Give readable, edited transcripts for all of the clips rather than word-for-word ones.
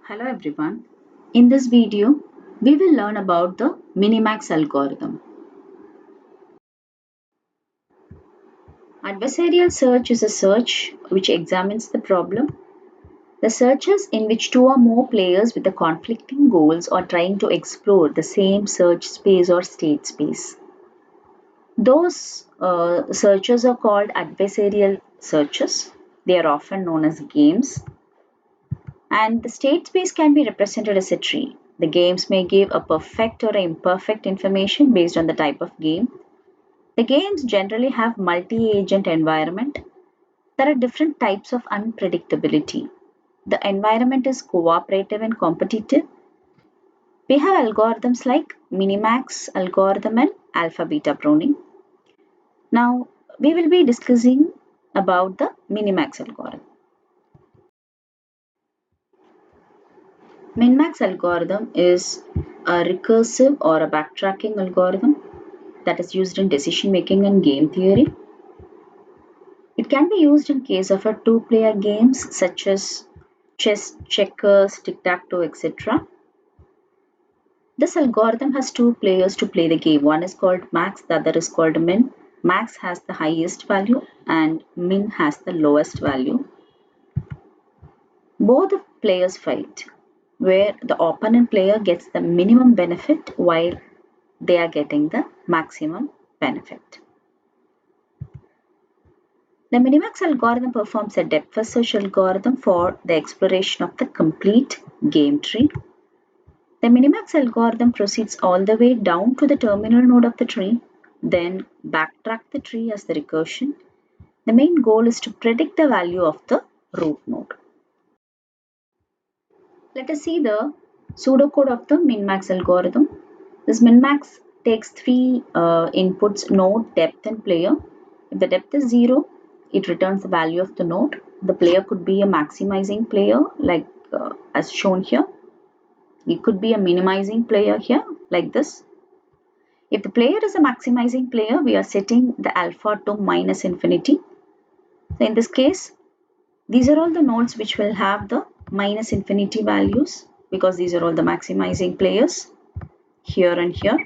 Hello everyone. In this video, we will learn about the Minimax algorithm. Adversarial search is a search which examines the problem. The searches in which two or more players with the conflicting goals are trying to explore the same search space or state space. Those searches are called adversarial searches. They are often known as games. And the state space can be represented as a tree. The games may give a perfect or imperfect information based on the type of game. The games generally have multi-agent environment. There are different types of unpredictability. The environment is cooperative and competitive. We have algorithms like Minimax algorithm and alpha beta pruning. Now we will be discussing about the Minimax algorithm. Min-max algorithm is a recursive or a backtracking algorithm that is used in decision making and game theory. It can be used in case of a two-player games such as chess, checkers, tic-tac-toe, etc. This algorithm has two players to play the game. One is called max, the other is called min. Max has the highest value and min has the lowest value. Both the players fight, where the opponent player gets the minimum benefit while they are getting the maximum benefit. The Minimax algorithm performs a depth first search algorithm for the exploration of the complete game tree. The Minimax algorithm proceeds all the way down to the terminal node of the tree, then backtrack the tree as the recursion. The main goal is to predict the value of the root node. Let us see the pseudocode of the Minimax algorithm. This Minimax takes three inputs: node, depth, and player. If the depth is 0, it returns the value of the node. The player could be a maximizing player, like as shown here. It could be a minimizing player here, like this. If the player is a maximizing player, we are setting the alpha to minus infinity. So in this case, these are all the nodes which will have the minus infinity values, because these are all the maximizing players here and here.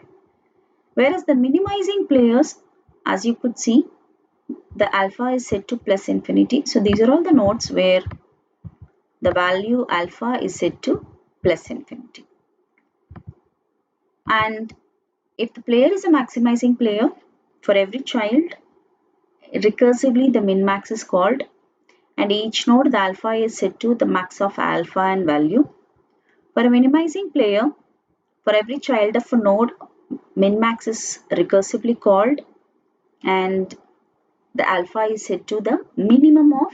Whereas the minimizing players, as you could see, the alpha is set to plus infinity. So these are all the nodes where the value alpha is set to plus infinity. And if the player is a maximizing player, for every child, recursively the min-max is called, and each node the alpha is set to the max of alpha and value. For a minimizing player, for every child of a node, min-max is recursively called, and the alpha is set to the minimum of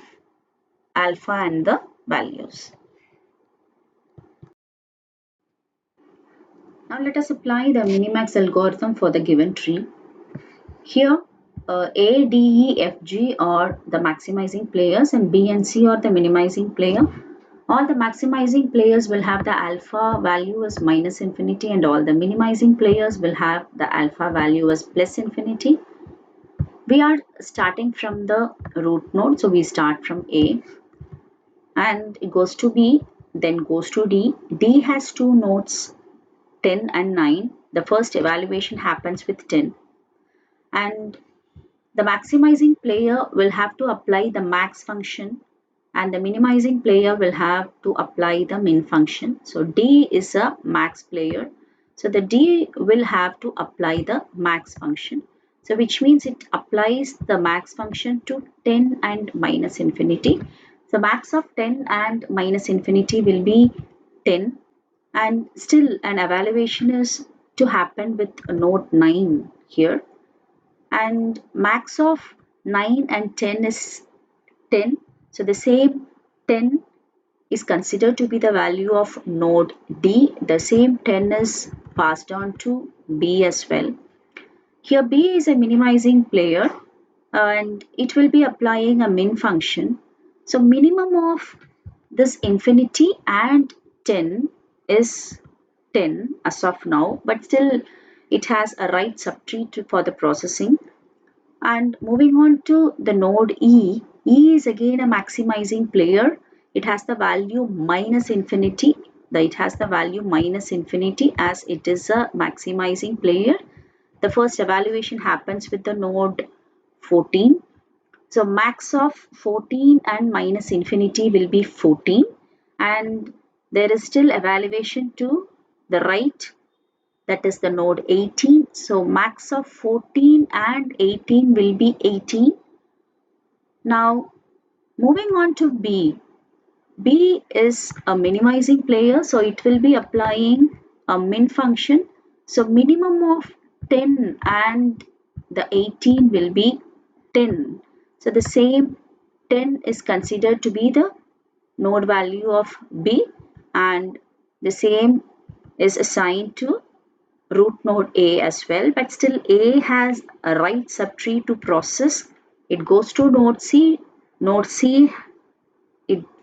alpha and the values. Now let us apply the Minimax algorithm for the given tree. Here A, D, E, F, G are the maximizing players and B and C are the minimizing player. All the maximizing players will have the alpha value as minus infinity, and all the minimizing players will have the alpha value as plus infinity. We are starting from the root node, so we start from A and it goes to B, then goes to D. D has two nodes, 10 and 9. The first evaluation happens with 10, and the maximizing player will have to apply the max function and the minimizing player will have to apply the min function. So D is a max player, so the D will have to apply the max function, so which means it applies the max function to 10 and minus infinity. So max of 10 and minus infinity will be 10, and still an evaluation is to happen with node 9 here, and max of 9 and 10 is 10. So the same 10 is considered to be the value of node D. The same 10 is passed on to B as well. Here B is a minimizing player and it will be applying a min function. So minimum of this infinity and 10 is 10 as of now, but still it has a right subtree for the processing. And moving on to the node E, E is again a maximizing player. It has the value minus infinity. it has the value minus infinity as it is a maximizing player. The first evaluation happens with the node 14. So max of 14 and minus infinity will be 14, and there is still evaluation to the right, that is the node 18. So max of 14 and 18 will be 18. Now moving on to B. B is a minimizing player, so it will be applying a min function. So minimum of 10 and the 18 will be 10. So the same 10 is considered to be the node value of B, and the same is assigned to root node A as well, but still A has a right subtree to process. It goes to node C. Node C,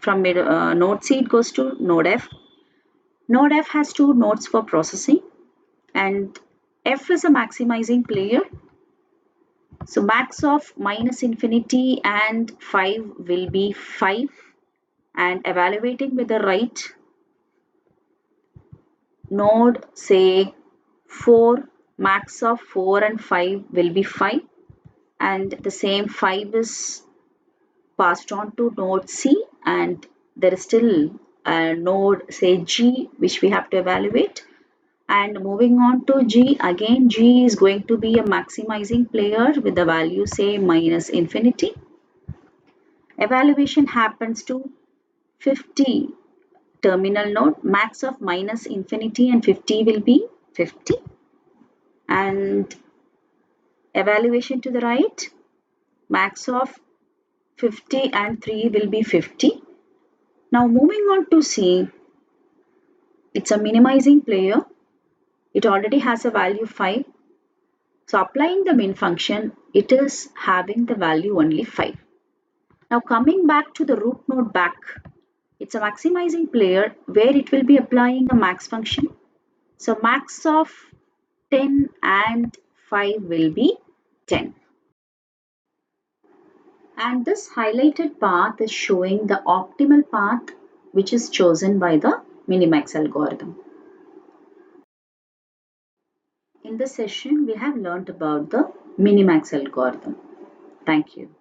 from node C it goes to node F. Node F has two nodes for processing, and F is a maximizing player. So max of minus infinity and 5 will be 5, and evaluating with the right node, say 4, max of 4 and 5 will be 5, and the same 5 is passed on to node C, and there is still a node, say G, which we have to evaluate. And moving on to G, again G is going to be a maximizing player with the value, say minus infinity. Evaluation happens to 50 terminal node. Max of minus infinity and 50 will be 50, and evaluation to the right, max of 50 and 3 will be 50. Now moving on to C, it's a minimizing player. It already has a value 5. So applying the min function, it is having the value only 5. Now coming back to the root node back, it's a maximizing player where it will be applying a max function. So max of 10 and 5 will be 10. And this highlighted path is showing the optimal path which is chosen by the Minimax algorithm. In this session, we have learnt about the Minimax algorithm. Thank you.